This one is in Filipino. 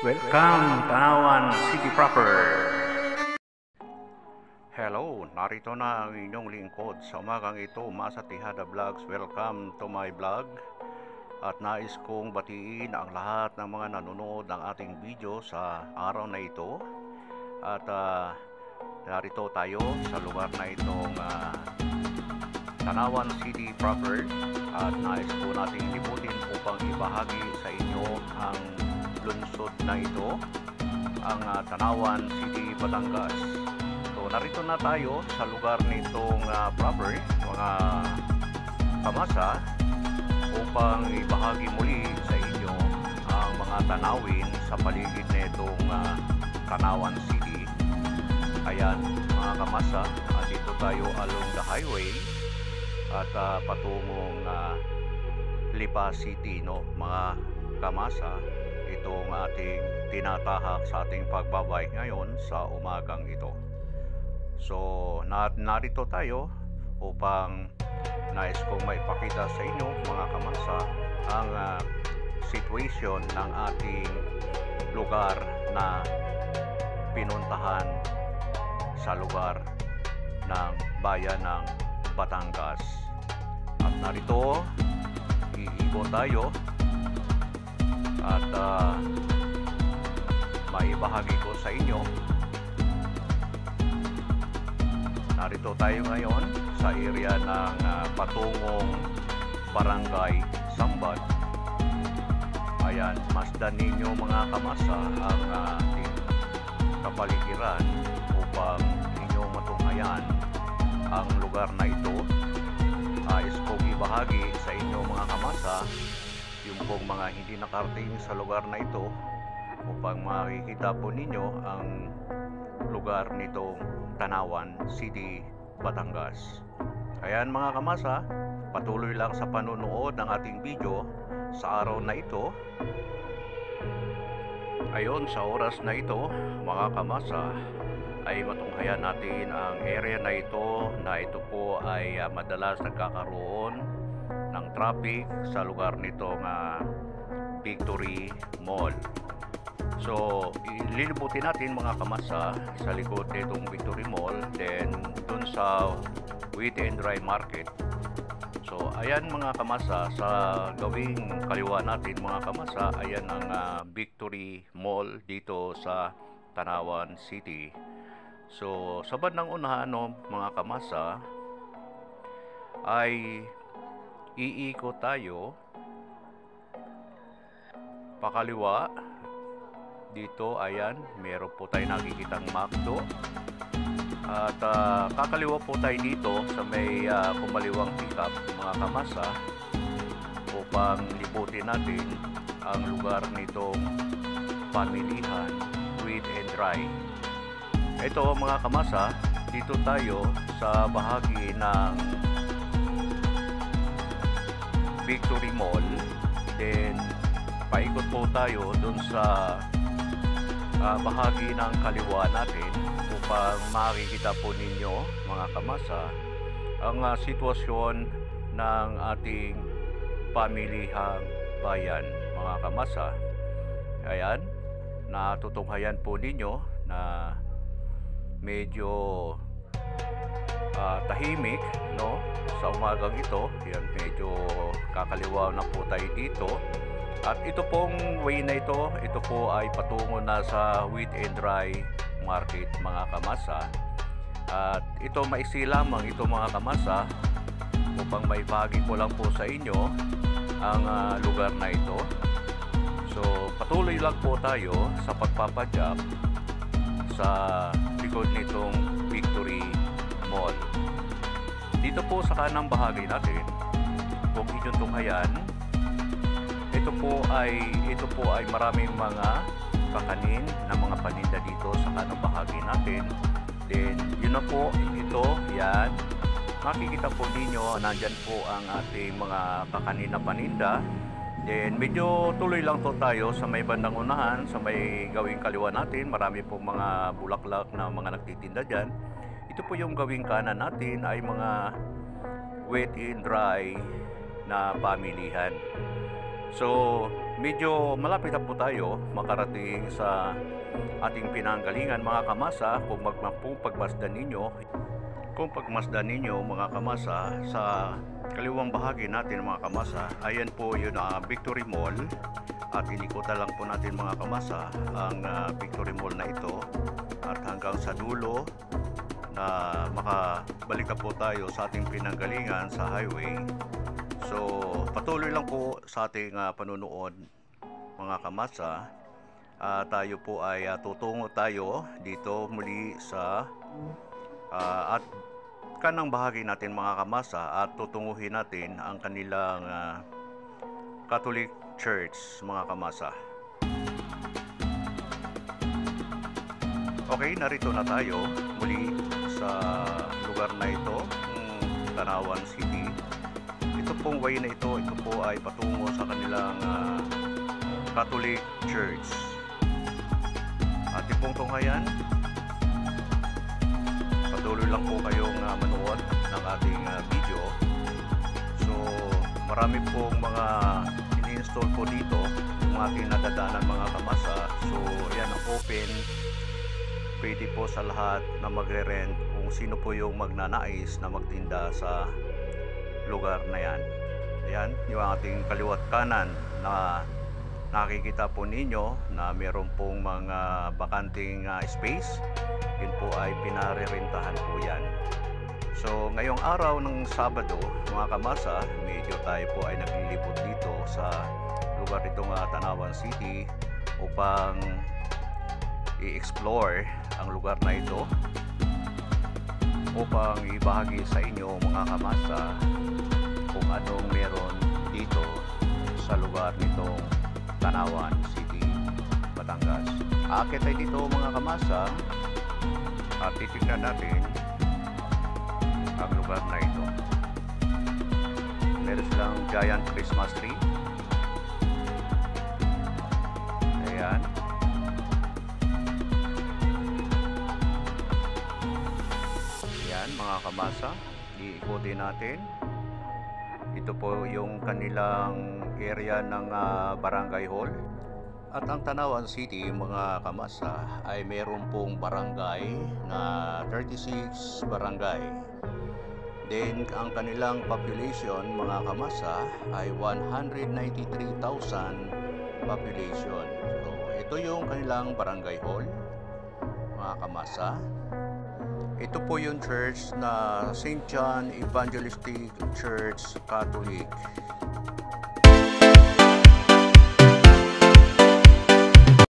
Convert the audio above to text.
Welcome, Tanawan City proper. Hello, narito na ang inyong lingkod sa umagang ito, Masa Tihada Vlogs. Welcome to my vlog. At nais kong batiin ang lahat ng mga nanonood ng ating video sa araw na ito. At narito tayo sa lugar na itong Tanawan City proper. At nais po nating libutin upang ibahagi sa inyo ang lungsod na ito, ang Tanawan City, Batangas. So narito na tayo sa lugar nitong proper, mga kamasa, upang ibahagi muli sa inyo ang mga tanawin sa paligid nitong Tanawan City. Ayan mga kamasa, dito tayo along the highway at patungong Lipa City, no mga kamasa. Itong ating tinatahak sa ating pagbabike ngayon sa umagang ito. So narito tayo upang nais kong maipakita sa inyo mga kamasa ang situation ng ating lugar na pinuntahan sa lugar ng bayan ng Batangas. At narito iikot tayo at maibahagi ko sa inyo. Narito tayo ngayon sa area ng patungong Barangay Sambat. Ayan, masdan ninyo mga kamasa ang ating kapaligiran upang inyong matunghayan ang lugar na ito. Nais kong ibahagi sa inyo mga kamasa yung pong mga hindi nakarating sa lugar na ito upang makikita po ninyo ang lugar nitong Tanawan City, Batangas. Ayan mga kamasa, patuloy lang sa panunood ng ating video sa araw na ito. Ayon sa oras na ito mga kamasa, ay matunghayan natin ang area na ito po ay madalas nagkakaroon ng traffic sa lugar nitong Victory Mall. So ililibutin natin mga kamasa sa likod nitong Victory Mall, then dun sa Wheat and Dry Market. So ayan mga kamasa, sa gawing kaliwa natin mga kamasa, ayan ang Victory Mall dito sa Tanawan City. So sa bandang unahan mga kamasa ay iikot tayo pakaliwa. Dito ayan, meron po tayo nakikitang McDo. At kakaliwa po tayo dito sa may kumaliwang pickup mga kamasa upang liputin natin ang lugar nitong pamilihan Wheat and Dry. Ito mga kamasa, dito tayo sa bahagi ng Victory Mall, then paikot po tayo dun sa bahagi ng kaliwa natin upang makikita po ninyo mga kamasa ang sitwasyon ng ating pamilihang bayan mga kamasa. Ayan, natutunghayan po ninyo na medyo tahimik no sa umagang ito. Yan, medyo kakaliwa na po tayo dito. At ito pong way na ito po ay patungo na sa Wheat and Dry Market mga kamasa. At ito maiksi lamang ito mga kamasa upang maibahagi ko lang po sa inyo ang lugar na ito. So patuloy lang po tayo sa pagpapadyap sa likod nitong Victory Mall. Dito po sa kanang bahagi natin, kung inyong tunghayan, ito po ay maraming mga kakanin na mga paninda dito sa kanang bahagi natin. Then yun na po, yan, makikita po ninyo, nandyan po ang ating mga kakanin na paninda. Then medyo tuloy lang to tayo sa may bandang unahan, sa may gawing kaliwa natin, marami po mga bulaklak na mga nagtitinda dyan. Ito po yung gawing kanan natin ay mga Wheat and Dry na pamilihan. So, medyo malapit na po tayo makarating sa ating pinanggalingan mga kamasa. Kung pagmasdan ninyo mga kamasa sa kaliwang bahagi natin mga kamasa, ayan po yun Victory Mall, at inikutan lang po natin mga kamasa ang Victory Mall na ito at hanggang sa dulo na makabalik na po tayo sa ating pinanggalingan sa highway. So patuloy lang po sa ating panunood mga kamasa. Tayo po ay tutungo tayo dito muli sa at kanang bahagi natin mga kamasa, at tutunguhin natin ang kanilang Catholic Church mga kamasa. Okay, narito na tayo muli sa lugar na ito, Tanawan City. Ito pong way na ito po ay patungo sa kanilang Catholic Church. At pong tunghayan, patuloy lang po kayong manood ng ating video. So marami pong mga ini-install po dito yung ating nadadaanan mga kamasa. So yan ang open, pwede po sa lahat na magre-rent kung sino po yung magnanais na magtinda sa lugar na yan. Yan yung ating kaliwat kanan na nakikita po ninyo na meron pong mga bakanting space. Yun po ay pinarerentahan po yan. So ngayong araw ng Sabado mga kamasa, medyo tayo po ay naglilipot dito sa lugar nitong Tanawan City upang i-explore ang lugar na ito, upang ibahagi sa inyo mga kamasa kung anong meron dito sa lugar nitong Tanawan City, Batangas. Aakyat tayo dito mga kamasa at titignan natin ang lugar na ito. Meron silang giant Christmas tree. Ayan. Ayan mga kamasa, iikutin natin. Ito po yung kanilang area ng barangay hall. At ang Tanawan City mga kamasa ay meron pong barangay na 36 barangay. Then ang kanilang population mga kamasa ay 193,000 population. So ito yung kanilang barangay hall mga kamasa. Ito po yung church na St. John Evangelistic Church Catholic.